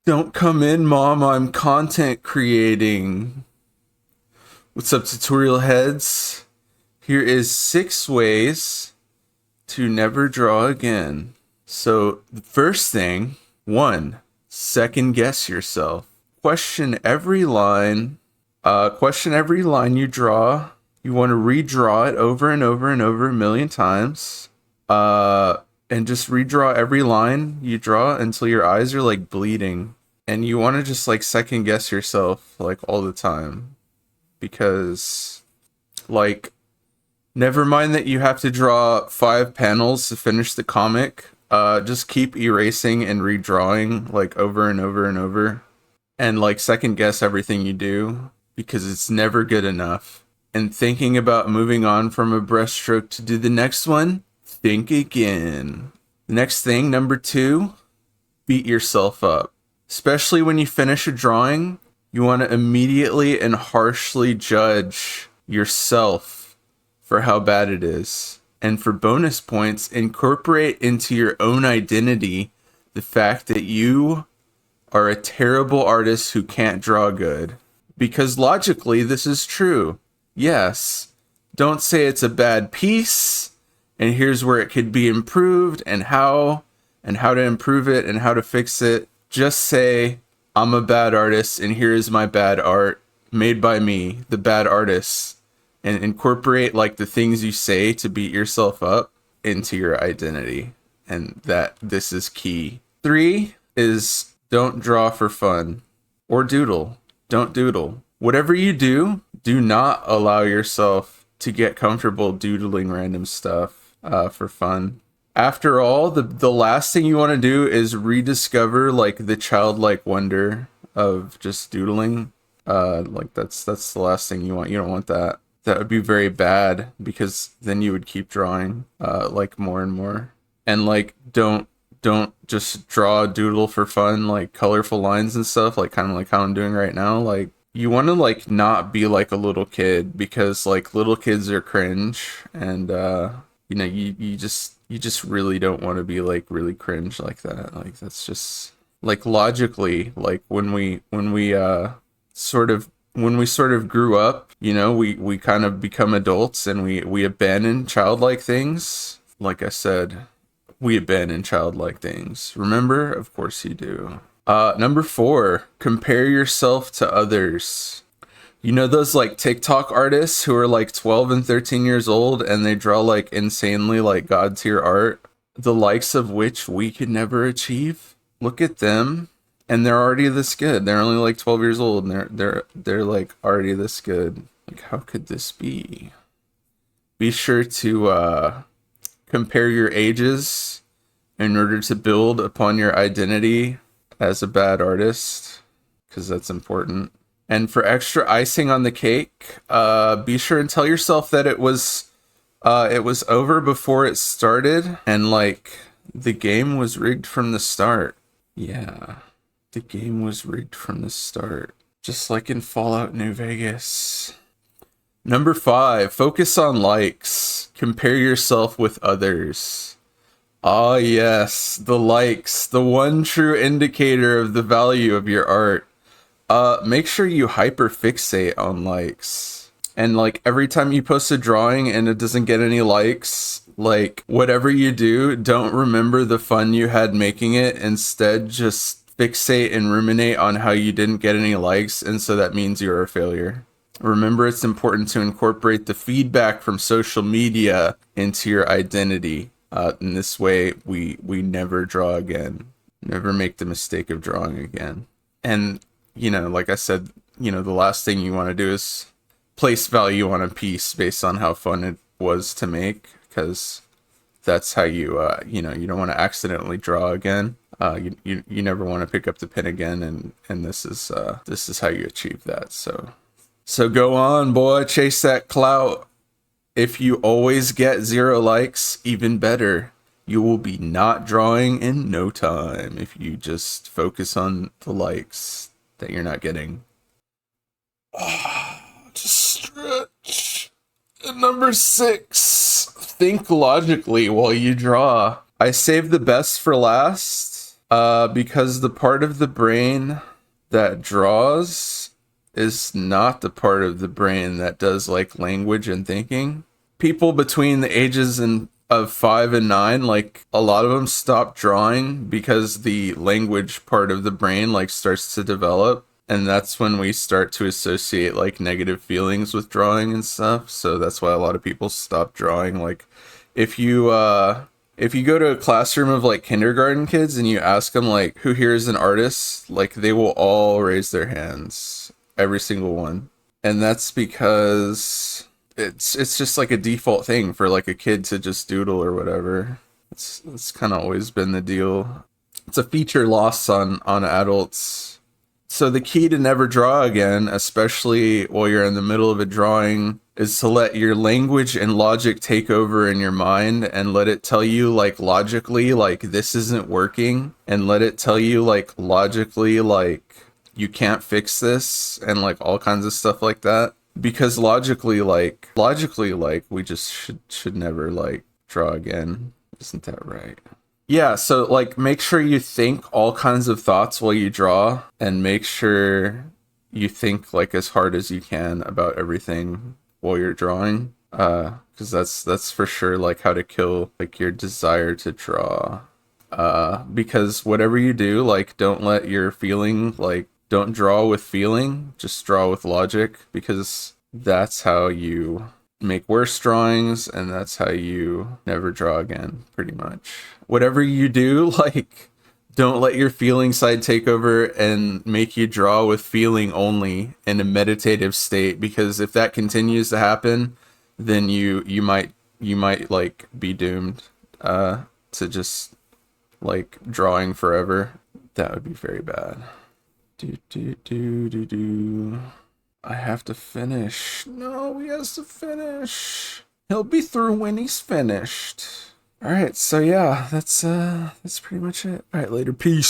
Don't come in, mom. I'm content creating. What's up, tutorial heads? Here is 6 ways to never draw again. So, the first thing, one, second guess yourself. Question every line. Question every line you draw. You want to redraw it over and over and over a million times. And just redraw every line you draw until your eyes are like bleeding. And you want to just like second guess yourself like all the time. Because, like, never mind that you have to draw 5 panels to finish the comic. Just keep erasing and redrawing like over and over and over. And like second guess everything you do because it's never good enough. And thinking about moving on from a brushstroke to do the next one, think again. The next thing, number 2, beat yourself up. Especially when you finish a drawing, you want to immediately and harshly judge yourself for how bad it is. And for bonus points, incorporate into your own identity the fact that you are a terrible artist who can't draw good. Because logically, this is true. Yes. Don't say it's a bad piece, and here's where it could be improved, and how to improve it, and how to fix it. Just say, I'm a bad artist, and here is my bad art, made by me, the bad artist. And incorporate, like, the things you say to beat yourself up into your identity. And that this is key. 3 is don't draw for fun. Or doodle. Don't doodle. Whatever you do, do not allow yourself to get comfortable doodling random stuff for fun. After all, the last thing you want to do is rediscover like the childlike wonder of just doodling. Like that's the last thing you want. You don't want that. That would be very bad because then you would keep drawing like more and more. And like don't just draw a doodle for fun, like colorful lines and stuff, like kind of like how I'm doing right now. Like you want to like not be like a little kid because like little kids are cringe and you know you just really don't want to be like really cringe like that. Like that's just like logically like when we sort of grew up, you know, we kind of become adults and we abandon childlike things. Like I said, we abandon childlike things. Remember? Of course you do. Number 4, compare yourself to others. You know those like TikTok artists who are like 12 and 13 years old and they draw like insanely like god tier art, the likes of which we could never achieve? Look at them, and they're already this good. They're only like 12 years old and they're like already this good. Like how could this be? Be sure to compare your ages in order to build upon your identity as a bad artist, because that's important. And for extra icing on the cake, be sure and tell yourself that it was over before it started, and like the game was rigged from the start. Yeah, the game was rigged from the start, just like in Fallout New Vegas. Number 5, focus on likes. Compare yourself with others. Ah, yes, the likes, the one true indicator of the value of your art. Make sure you hyperfixate on likes. And like every time you post a drawing and it doesn't get any likes, like whatever you do, don't remember the fun you had making it. Instead, just fixate and ruminate on how you didn't get any likes, and so that means you're a failure. Remember, it's important to incorporate the feedback from social media into your identity. In this way, we never draw again. Never make the mistake of drawing again. And, you know, like I said, you know, the last thing you want to do is place value on a piece based on how fun it was to make, because that's how you, you know, you don't want to accidentally draw again. You never want to pick up the pen again, and this is how you achieve that. So go on, boy, chase that clout. If you always get 0 likes, even better. You will be not drawing in no time if you just focus on the likes that you're not getting. Just stretch. And number 6, think logically while you draw. I saved the best for last. Because the part of the brain that draws is not the part of the brain that does like language and thinking. People between the ages of 5 and 9, like a lot of them stop drawing because the language part of the brain like starts to develop. And that's when we start to associate like negative feelings with drawing and stuff. So that's why a lot of people stop drawing. Like if you if you go to a classroom of like kindergarten kids and you ask them like who here is an artist, like they will all raise their hands, every single one. And that's because it's just like a default thing for like a kid to just doodle or whatever. It's kind of always been the deal. It's a feature loss on adults. So the key to never draw again, especially while you're in the middle of a drawing, is to let your language and logic take over in your mind and let it tell you like logically like this isn't working, and let it tell you like logically like you can't fix this and like all kinds of stuff like that. Because logically like we just should never like draw again. Isn't that right? Yeah, so like make sure you think all kinds of thoughts while you draw, and make sure you think like as hard as you can about everything while you're drawing. Because that's for sure like how to kill like your desire to draw. Because whatever you do, like don't let your feeling like don't draw with feeling, just draw with logic, because that's how you make worse drawings, and that's how you never draw again, pretty much. Whatever you do, like don't let your feeling side take over and make you draw with feeling only in a meditative state, because if that continues to happen, then you might like be doomed to just like drawing forever. That would be very bad. Do do do do do. I have to finish. No, he has to finish. He'll be through when he's finished. All right, so yeah, that's pretty much it. All right, later. Peace.